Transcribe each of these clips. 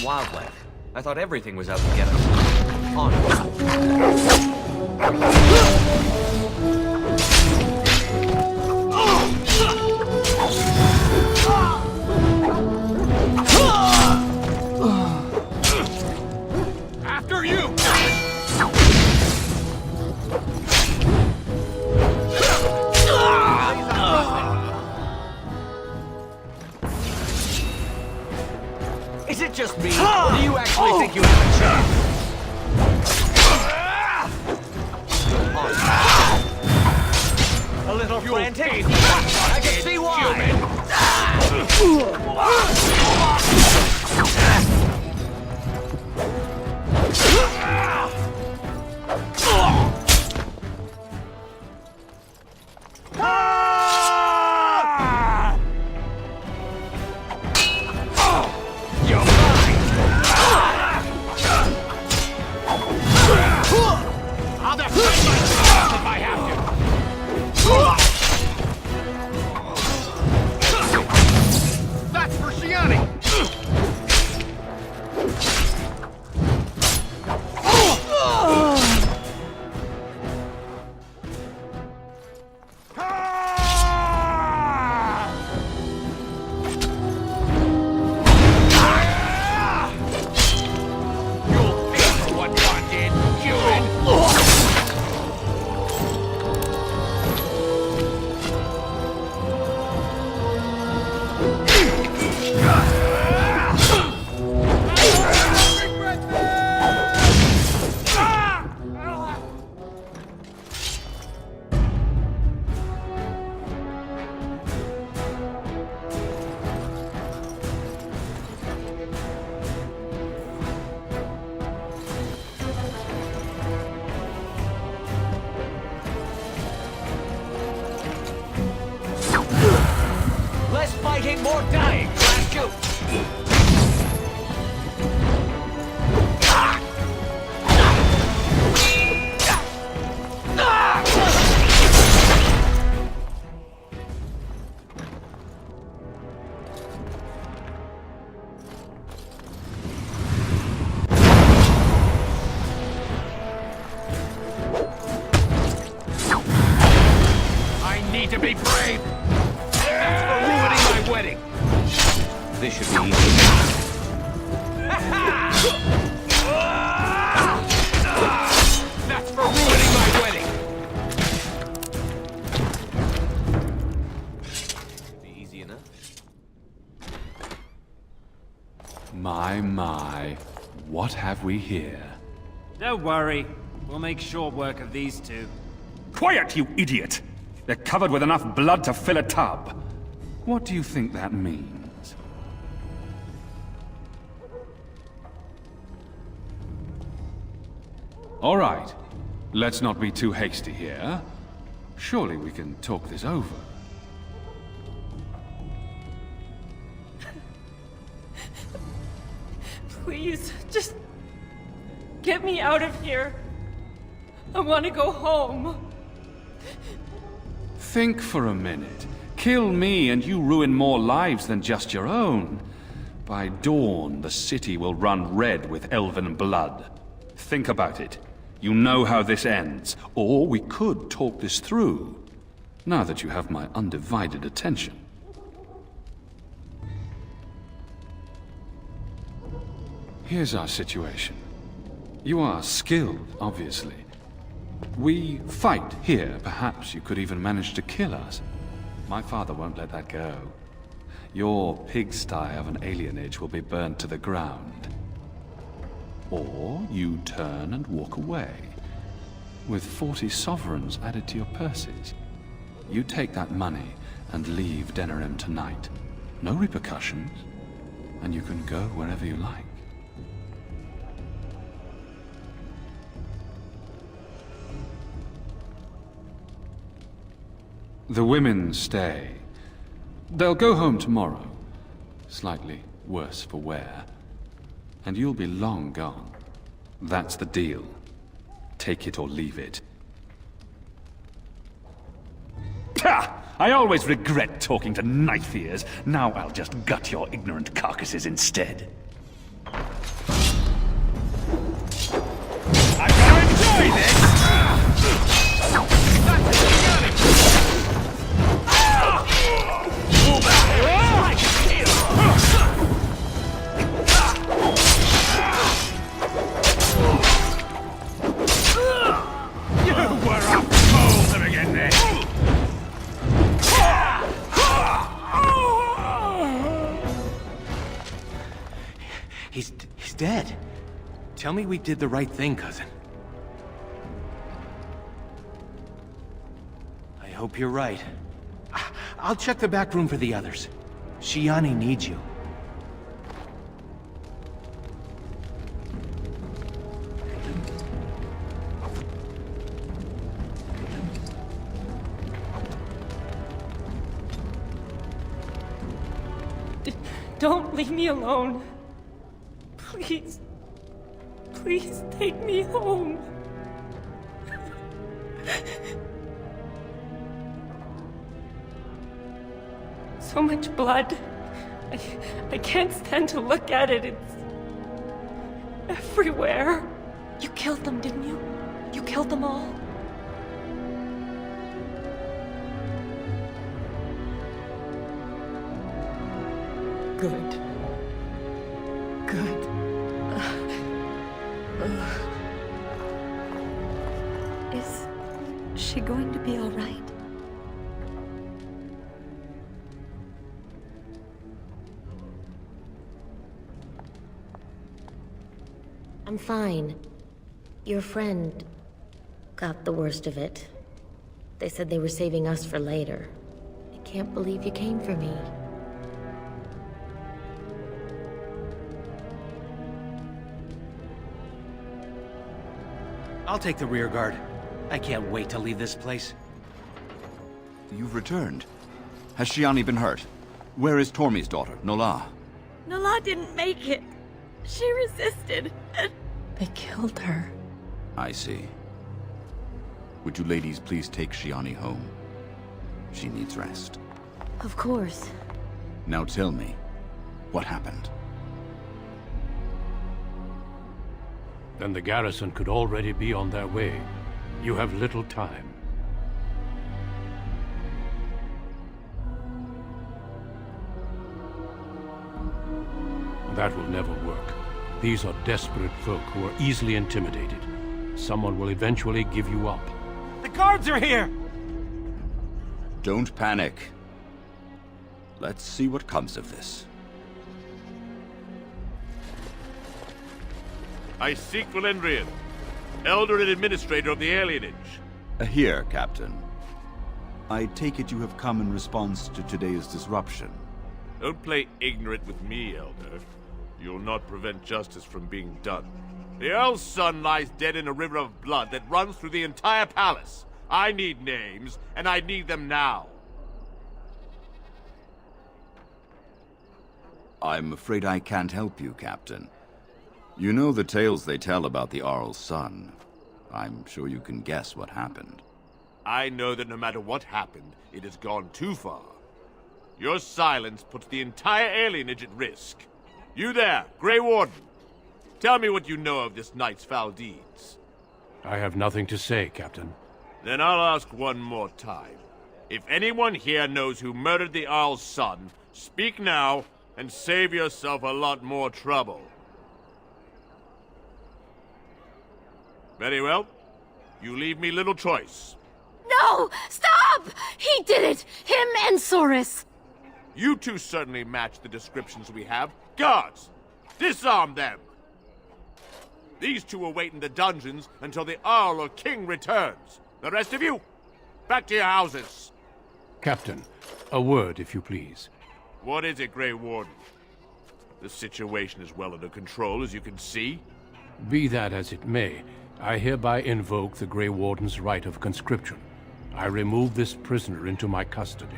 some wildlife. I thought everything was out to get us. On. After you! Is it just me, or do you actually think you have a chance? A little frantic? I can see why! I'll defend myself if I have to! That's for Shiani! You'll pay for what God did, human! Less fighting, more dying! Blast you! I need to be brave! That's for ruining my wedding! This should be easy. That's for ruining my wedding! Be easy enough. My, what have we here? Don't worry. We'll make short work of these two. Quiet, you idiot! They're covered with enough blood to fill a tub. What do you think that means? All right. Let's not be too hasty here. Surely we can talk this over. Please, just get me out of here. I want to go home. Think for a minute. Kill me and you ruin more lives than just your own. By dawn, the city will run red with elven blood. Think about it. You know how this ends. Or we could talk this through, now that you have my undivided attention. Here's our situation. You are skilled, obviously. We fight here. Perhaps you could even manage to kill us. My father won't let that go. Your pigsty of an alienage will be burned to the ground. Or you turn and walk away, with 40 sovereigns added to your purses. You take that money and leave Denerim tonight. No repercussions, and you can go wherever you like. The women stay. They'll go home tomorrow. Slightly worse for wear. And you'll be long gone. That's the deal. Take it or leave it. Ha! I always regret talking to knife ears. Now I'll just gut your ignorant carcasses instead. Tell me we did the right thing, cousin. I hope you're right. I'll check the back room for the others. Shiani needs you. Don't leave me alone. Please. Please take me home. So much blood. I can't stand to look at it. It's everywhere. You killed them, didn't you? You killed them all? Good. Good. Is she going to be all right? I'm fine. Your friend got the worst of it. They said they were saving us for later. I can't believe you came for me. I'll take the rear guard. I can't wait to leave this place. You've returned. Has Shiani been hurt? Where is Tormi's daughter, Nola? Nola didn't make it. She resisted. They killed her. I see. Would you ladies please take Shiani home? She needs rest. Of course. Now tell me, what happened? Then the garrison could already be on their way. You have little time. That will never work. These are desperate folk who are easily intimidated. Someone will eventually give you up. The guards are here! Don't panic. Let's see what comes of this. I seek Valendrian, Elder and Administrator of the Alienage. Here, Captain. I take it you have come in response to today's disruption. Don't play ignorant with me, Elder. You'll not prevent justice from being done. The Earl's son lies dead in a river of blood that runs through the entire palace. I need names, and I need them now. I'm afraid I can't help you, Captain. You know the tales they tell about the Earl's son. I'm sure you can guess what happened. I know that no matter what happened, it has gone too far. Your silence puts the entire alienage at risk. You there, Grey Warden. Tell me what you know of this night's foul deeds. I have nothing to say, Captain. Then I'll ask one more time. If anyone here knows who murdered the Earl's son, speak now and save yourself a lot more trouble. Very well. You leave me little choice. No! Stop! He did it! Him and Soris! You two certainly match the descriptions we have. Guards! Disarm them! These two will wait in the dungeons until the Earl or King returns. The rest of you, back to your houses. Captain, a word, if you please. What is it, Grey Warden? The situation is well under control, as you can see. Be that as it may, I hereby invoke the Grey Warden's right of conscription. I remove this prisoner into my custody.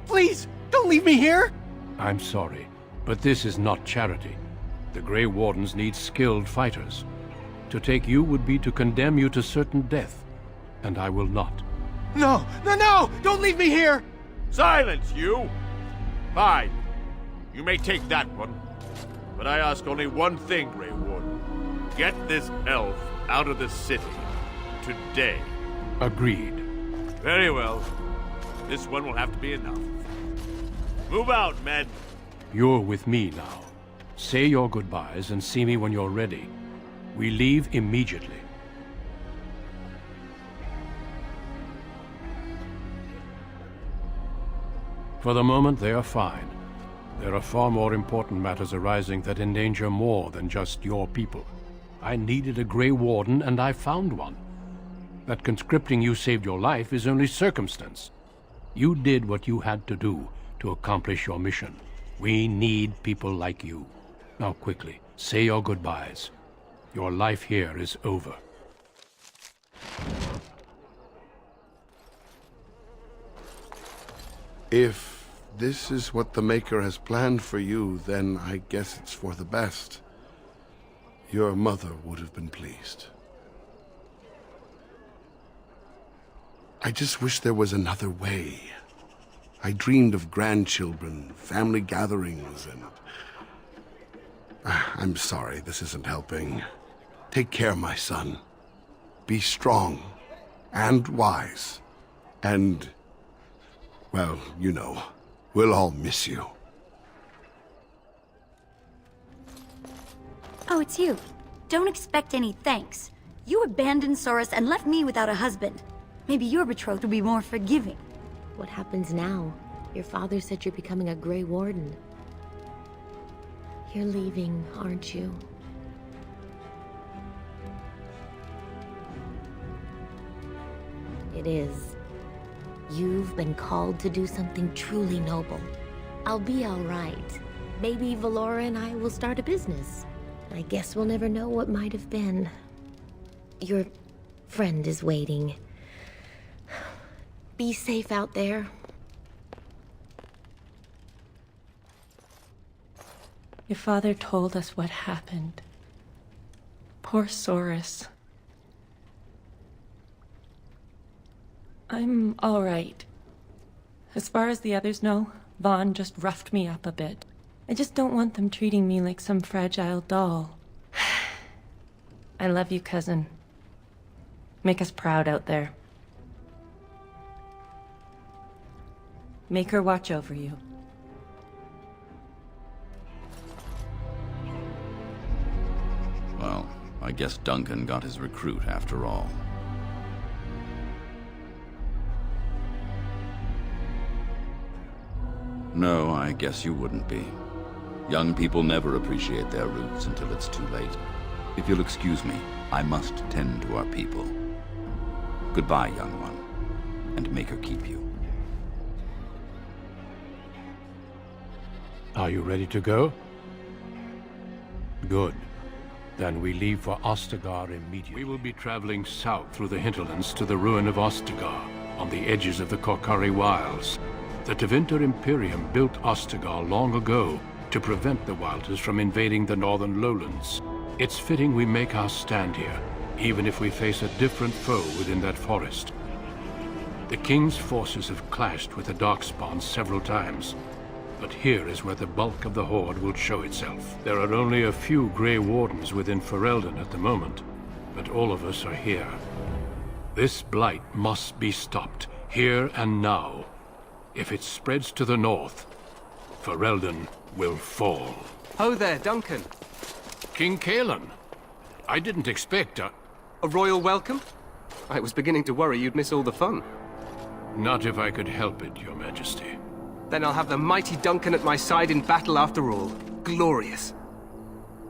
Please, don't leave me here! I'm sorry, but this is not charity. The Grey Wardens need skilled fighters. To take you would be to condemn you to certain death, and I will not. No! No, no! Don't leave me here! Silence, you! Fine. You may take that one. But I ask only one thing, Grey Warden. Get this elf out of the city. Today. Agreed. Very well. This one will have to be enough. Move out, men! You're with me now. Say your goodbyes and see me when you're ready. We leave immediately. For the moment, they are fine. There are far more important matters arising that endanger more than just your people. I needed a Grey Warden, and I found one. That conscripting you saved your life is only circumstance. You did what you had to do to accomplish your mission. We need people like you. Now quickly, say your goodbyes. Your life here is over. If this is what the Maker has planned for you, then I guess it's for the best. Your mother would have been pleased. I just wish there was another way. I dreamed of grandchildren, family gatherings, and... I'm sorry, this isn't helping. Take care, my son. Be strong and wise. And, well, you know, we'll all miss you. Oh, it's you. Don't expect any thanks. You abandoned Soros and left me without a husband. Maybe your betrothed will be more forgiving. What happens now? Your father said you're becoming a Grey Warden. You're leaving, aren't you? It is. You've been called to do something truly noble. I'll be all right. Maybe Valora and I will start a business. I guess we'll never know what might have been. Your friend is waiting. Be safe out there. Your father told us what happened. Poor Soros. I'm all right. As far as the others know, Vaughn just roughed me up a bit. I just don't want them treating me like some fragile doll. I love you, cousin. Make us proud out there. Make her watch over you. Well, I guess Duncan got his recruit after all. No, I guess you wouldn't be. Young people never appreciate their roots until it's too late. If you'll excuse me, I must tend to our people. Goodbye, young one, and make her keep you. Are you ready to go? Good. Then we leave for Ostagar immediately. We will be traveling south through the hinterlands to the ruin of Ostagar, on the edges of the Korkari Wilds. The Tevinter Imperium built Ostagar long ago to prevent the Wilders from invading the northern lowlands. It's fitting we make our stand here, even if we face a different foe within that forest. The King's forces have clashed with the Darkspawn several times, but here is where the bulk of the Horde will show itself. There are only a few Grey Wardens within Ferelden at the moment, but all of us are here. This blight must be stopped, here and now. If it spreads to the north, Ferelden will fall. Ho there, Duncan. King Kaelan. I didn't expect a royal welcome? I was beginning to worry you'd miss all the fun. Not if I could help it, Your Majesty. Then I'll have the mighty Duncan at my side in battle after all. Glorious.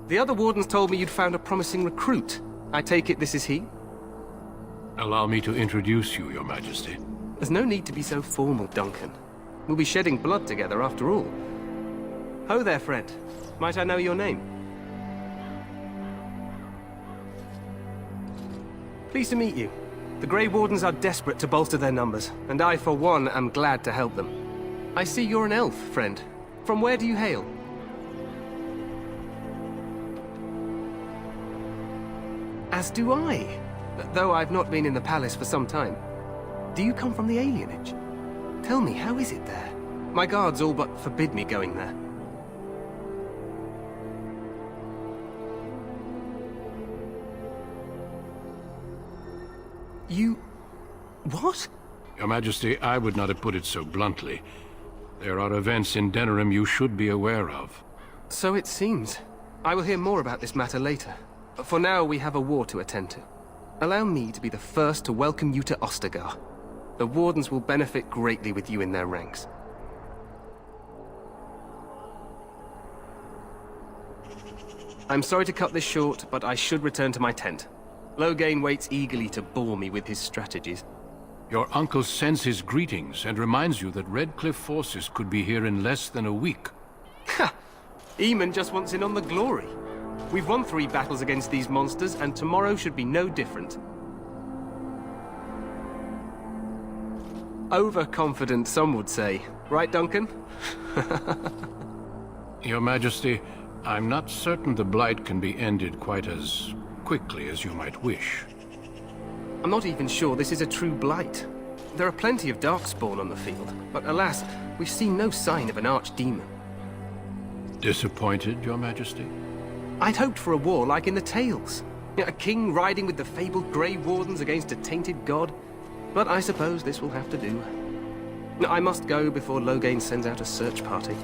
The other wardens told me you'd found a promising recruit. I take it this is he? Allow me to introduce you, Your Majesty. There's no need to be so formal, Duncan. We'll be shedding blood together after all. Ho there, friend. Might I know your name? Pleased to meet you. The Grey Wardens are desperate to bolster their numbers, and I, for one, am glad to help them. I see you're an elf, friend. From where do you hail? As do I, though I've not been in the palace for some time. Do you come from the alienage? Tell me, how is it there? My guards all but forbid me going there. You... what? Your Majesty, I would not have put it so bluntly. There are events in Denerim you should be aware of. So it seems. I will hear more about this matter later. But for now, we have a war to attend to. Allow me to be the first to welcome you to Ostagar. The Wardens will benefit greatly with you in their ranks. I'm sorry to cut this short, but I should return to my tent. Loghain waits eagerly to bore me with his strategies. Your uncle sends his greetings and reminds you that Redcliffe forces could be here in less than a week. Ha! Eamon just wants in on the glory. We've won 3 battles against these monsters, and tomorrow should be no different. Overconfident, some would say. Right, Duncan? Your Majesty, I'm not certain the Blight can be ended quite as quickly as you might wish. I'm not even sure this is a true blight. There are plenty of Darkspawn on the field, but alas, we've seen no sign of an archdemon. Disappointed, Your Majesty? I'd hoped for a war like in the tales. A king riding with the fabled Grey Wardens against a tainted god. But I suppose this will have to do. I must go before Loghain sends out a search party.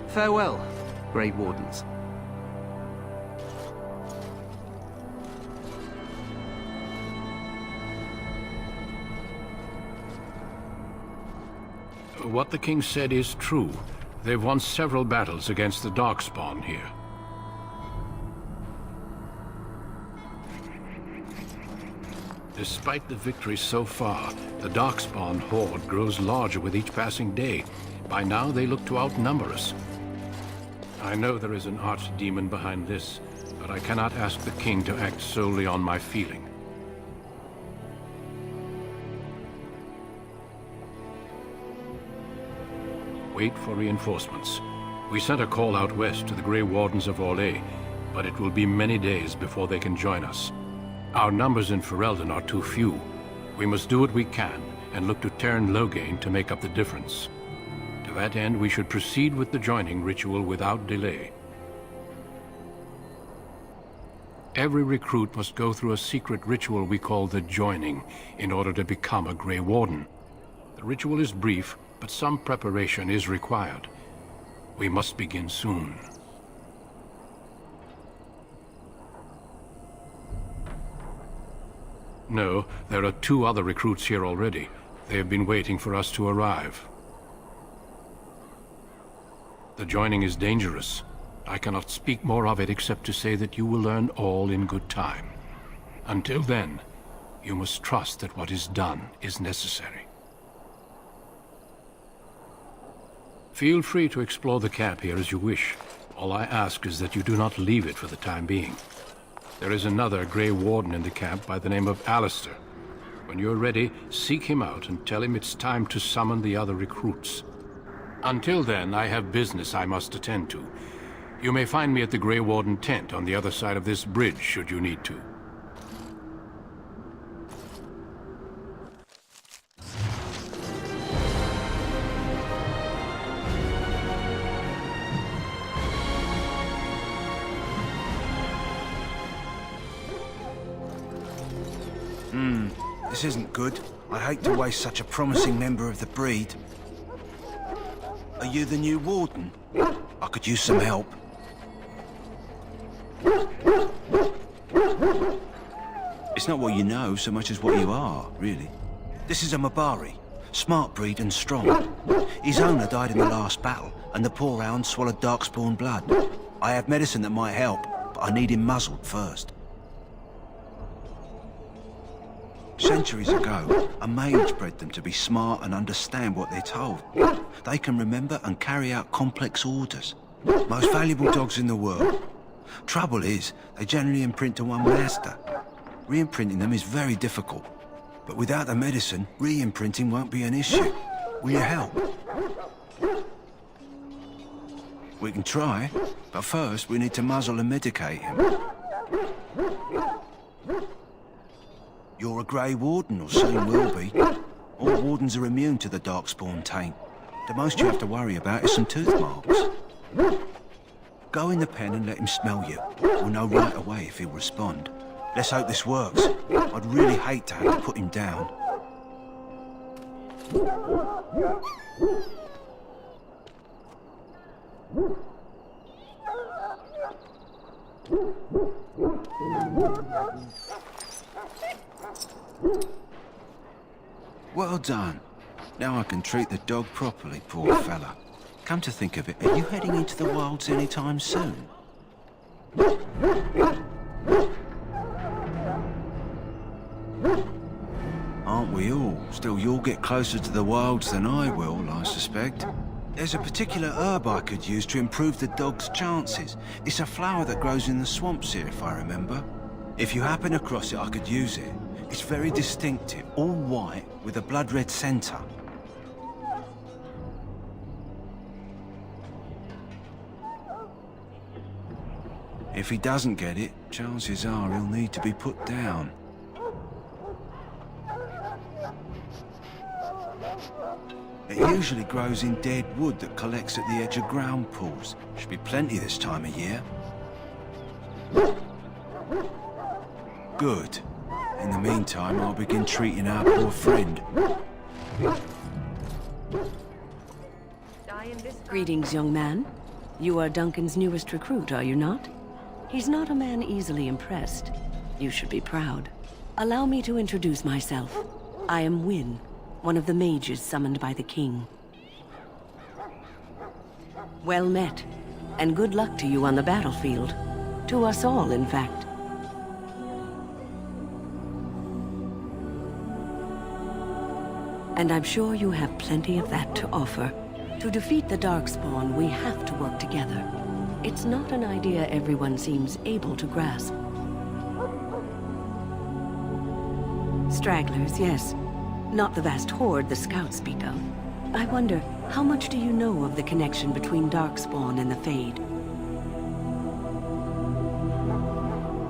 Farewell, Grey Wardens. What the king said is true. They've won several battles against the Darkspawn here. Despite the victories so far, the Darkspawn horde grows larger with each passing day. By now, they look to outnumber us. I know there is an archdemon behind this, but I cannot ask the king to act solely on my feeling. Wait for reinforcements. We sent a call out west to the Grey Wardens of Orlais, but it will be many days before they can join us. Our numbers in Ferelden are too few. We must do what we can, and look to Teyrn Loghain to make up the difference. To that end, we should proceed with the joining ritual without delay. Every recruit must go through a secret ritual we call the joining, in order to become a Grey Warden. The ritual is brief, but some preparation is required. We must begin soon. No, there are 2 other recruits here already. They have been waiting for us to arrive. The joining is dangerous. I cannot speak more of it except to say that you will learn all in good time. Until then, you must trust that what is done is necessary. Feel free to explore the camp here as you wish. All I ask is that you do not leave it for the time being. There is another Grey Warden in the camp by the name of Alistair. When you're ready, seek him out and tell him it's time to summon the other recruits. Until then, I have business I must attend to. You may find me at the Grey Warden tent on the other side of this bridge, should you need to. This isn't good. I hate to waste such a promising member of the breed. Are you the new warden? I could use some help. It's not what you know so much as what you are, really. This is a Mabari. Smart breed and strong. His owner died in the last battle, and the poor hound swallowed Darkspawn blood. I have medicine that might help, but I need him muzzled first. Centuries ago, a mage bred them to be smart and understand what they're told. They can remember and carry out complex orders. Most valuable dogs in the world. Trouble is, they generally imprint to one master. Re-imprinting them is very difficult. But without the medicine, re-imprinting won't be an issue. Will you help? We can try, but first we need to muzzle and medicate him. You're a Grey Warden, or soon will be. All wardens are immune to the Darkspawn taint. The most you have to worry about is some tooth marks. Go in the pen and let him smell you. We'll know right away if he'll respond. Let's hope this works. I'd really hate to have to put him down. Well done. Now I can treat the dog properly, poor fella. Come to think of it, are you heading into the wilds anytime soon? Aren't we all? Still, you'll get closer to the wilds than I will, I suspect. There's a particular herb I could use to improve the dog's chances. It's a flower that grows in the swamps here, if I remember. If you happen across it, I could use it. It's very distinctive, all white, with a blood-red centre. If he doesn't get it, chances are he'll need to be put down. It usually grows in dead wood that collects at the edge of ground pools. Should be plenty this time of year. Good. In the meantime, I'll begin treating our poor friend. Greetings, young man. You are Duncan's newest recruit, are you not? He's not a man easily impressed. You should be proud. Allow me to introduce myself. I am Wynne, one of the mages summoned by the king. Well met, and good luck to you on the battlefield. To us all, in fact. And I'm sure you have plenty of that to offer. To defeat the Darkspawn, we have to work together. It's not an idea everyone seems able to grasp. Stragglers, yes. Not the vast horde the scouts speak of. I wonder, how much do you know of the connection between Darkspawn and the Fade?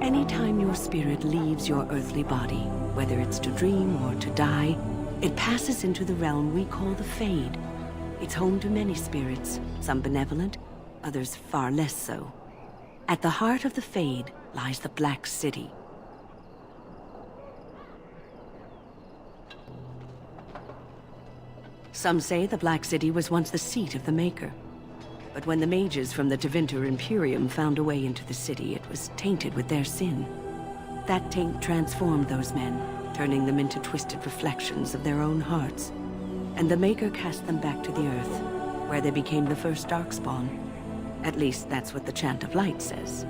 Anytime your spirit leaves your earthly body, whether it's to dream or to die, it passes into the realm we call the Fade. It's home to many spirits, some benevolent, others far less so. At the heart of the Fade lies the Black City. Some say the Black City was once the seat of the Maker. But when the mages from the Tevinter Imperium found a way into the city, it was tainted with their sin. That taint transformed those men, turning them into twisted reflections of their own hearts. And the Maker cast them back to the Earth, where they became the first Darkspawn. At least that's what the Chant of Light says.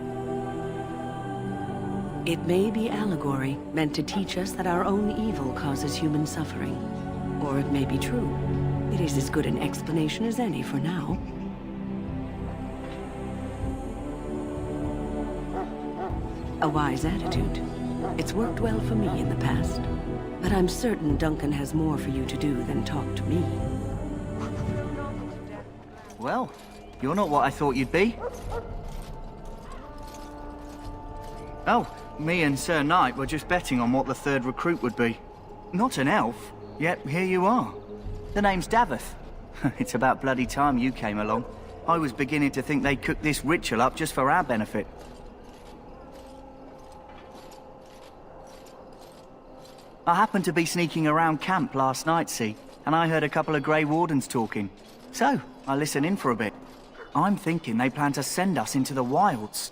It may be allegory, meant to teach us that our own evil causes human suffering. Or it may be true. It is as good an explanation as any for now. A wise attitude. It's worked well for me in the past. But I'm certain Duncan has more for you to do than talk to me. Well, you're not what I thought you'd be. Oh, me and Sir Knight were just betting on what the third recruit would be. Not an elf, yet here you are. The name's Daveth. It's about bloody time you came along. I was beginning to think they cooked this ritual up just for our benefit. I happened to be sneaking around camp last night, see, and I heard a couple of Grey Wardens talking. So, I listened in for a bit. I'm thinking they plan to send us into the wilds.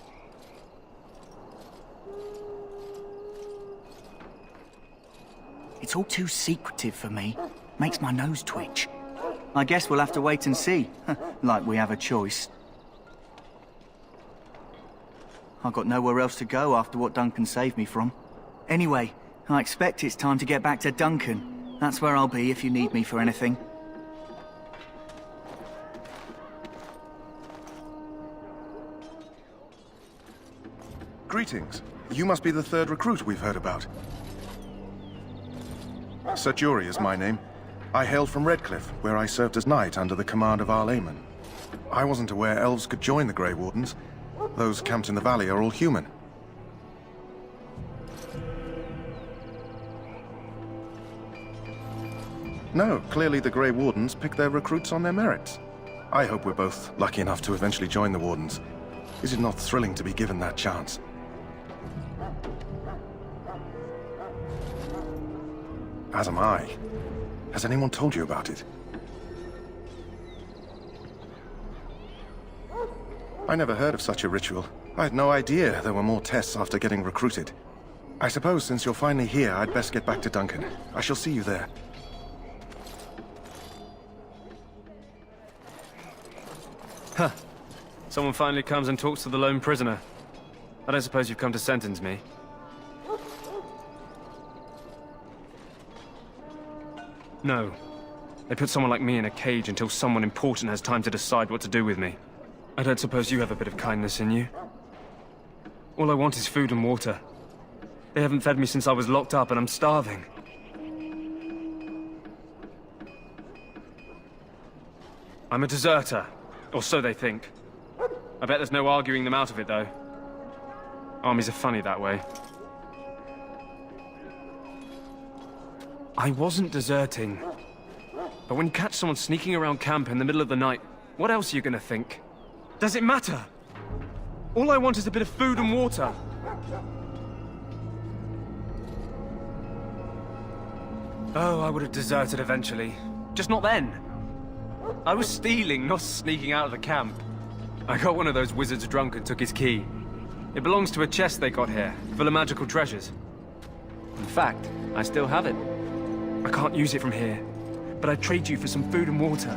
It's all too secretive for me. Makes my nose twitch. I guess we'll have to wait and see. Like we have a choice. I've got nowhere else to go after what Duncan saved me from. Anyway, I expect it's time to get back to Duncan. That's where I'll be if you need me for anything. Greetings. You must be the third recruit we've heard about. Sir Jury is my name. I hail from Redcliffe, where I served as knight under the command of Arlaman. I wasn't aware elves could join the Grey Wardens. Those camped in the valley are all human. No, clearly the Grey Wardens pick their recruits on their merits. I hope we're both lucky enough to eventually join the Wardens. Is it not thrilling to be given that chance? As am I. Has anyone told you about it? I never heard of such a ritual. I had no idea there were more tests after getting recruited. I suppose since you're finally here, I'd best get back to Duncan. I shall see you there. Huh. Someone finally comes and talks to the lone prisoner. I don't suppose you've come to sentence me? No. They put someone like me in a cage until someone important has time to decide what to do with me. I don't suppose you have a bit of kindness in you? All I want is food and water. They haven't fed me since I was locked up and I'm starving. I'm a deserter, or so they think. I bet there's no arguing them out of it, though. Armies are funny that way. I wasn't deserting. But when you catch someone sneaking around camp in the middle of the night, what else are you gonna think? Does it matter? All I want is a bit of food and water. Oh, I would have deserted eventually. Just not then. I was stealing, not sneaking out of the camp. I got one of those wizards drunk and took his key. It belongs to a chest they got here, full of magical treasures. In fact, I still have it. I can't use it from here, but I'd trade you for some food and water.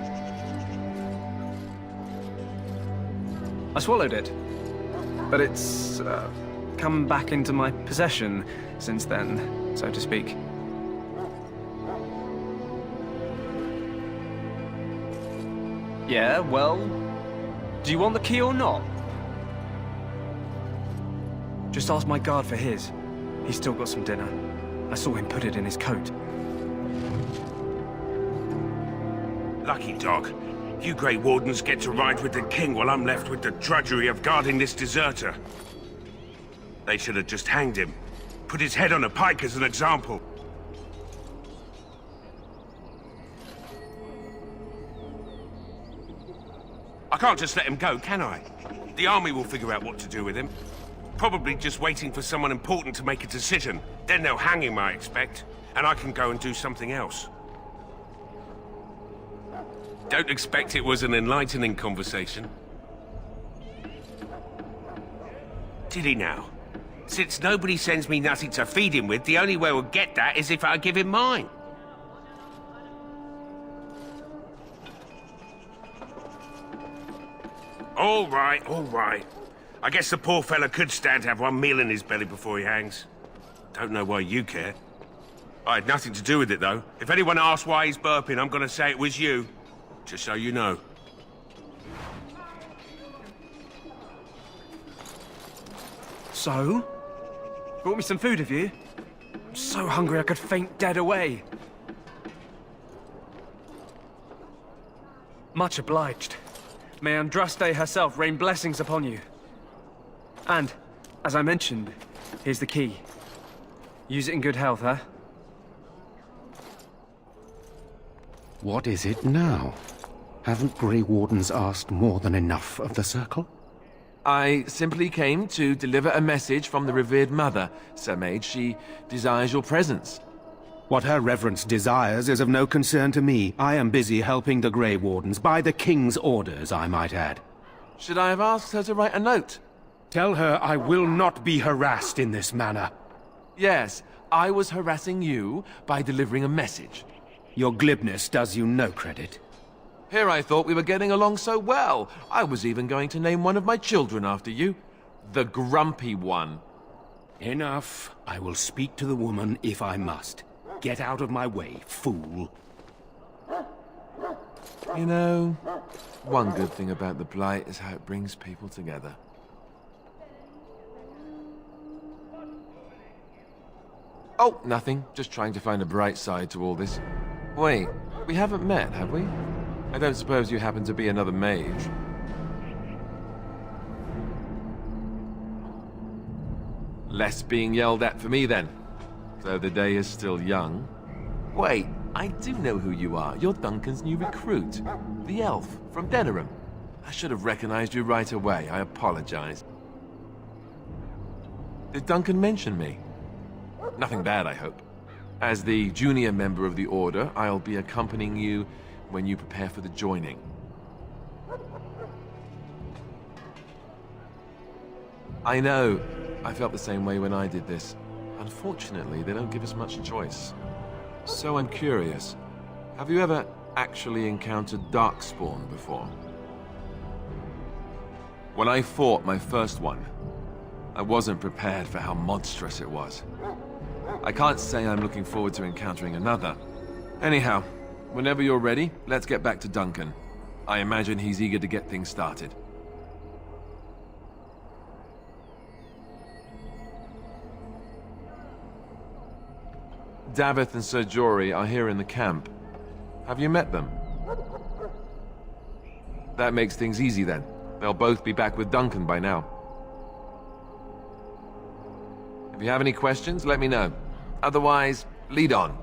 I swallowed it, but it's come back into my possession since then, so to speak. Yeah, well, do you want the key or not? Just ask my guard for his. He's still got some dinner. I saw him put it in his coat. Lucky dog. You Grey Wardens get to ride with the king while I'm left with the drudgery of guarding this deserter. They should have just hanged him. Put his head on a pike as an example. I can't just let him go, can I? The army will figure out what to do with him. Probably just waiting for someone important to make a decision. Then they'll hang him, I expect. And I can go and do something else. Don't expect it was an enlightening conversation. Did he now? Since nobody sends me nothing to feed him with, the only way we'll get that is if I give him mine. All right, all right. I guess the poor fella could stand to have one meal in his belly before he hangs. Don't know why you care. I had nothing to do with it, though. If anyone asks why he's burping, I'm gonna say it was you. Just so you know. So? Brought me some food, have you? I'm so hungry I could faint dead away. Much obliged. May Andraste herself rain blessings upon you. And, as I mentioned, here's the key. Use it in good health, huh? What is it now? Haven't Grey Wardens asked more than enough of the Circle? I simply came to deliver a message from the revered mother, Sir Mage. She desires your presence. What her reverence desires is of no concern to me. I am busy helping the Grey Wardens, by the King's orders, I might add. Should I have asked her to write a note? Tell her I will not be harassed in this manner. Yes, I was harassing you by delivering a message. Your glibness does you no credit. Here I thought we were getting along so well. I was even going to name one of my children after you. The Grumpy One. Enough. I will speak to the woman if I must. Get out of my way, fool. You know, one good thing about the Blight is how it brings people together. Oh, nothing. Just trying to find a bright side to all this. Wait, we haven't met, have we? I don't suppose you happen to be another mage. Less being yelled at for me, then. Though the day is still young. Wait, I do know who you are. You're Duncan's new recruit. The elf from Denerim. I should have recognized you right away. I apologize. Did Duncan mention me? Nothing bad, I hope. As the junior member of the Order, I'll be accompanying you when you prepare for the joining. I know. I felt the same way when I did this. Unfortunately, they don't give us much choice. So I'm curious. Have you ever actually encountered Darkspawn before? When I fought my first one, I wasn't prepared for how monstrous it was. I can't say I'm looking forward to encountering another. Anyhow, whenever you're ready, let's get back to Duncan. I imagine he's eager to get things started. Davith and Sir Jory are here in the camp. Have you met them? That makes things easy then. They'll both be back with Duncan by now. If you have any questions, let me know. Otherwise, lead on.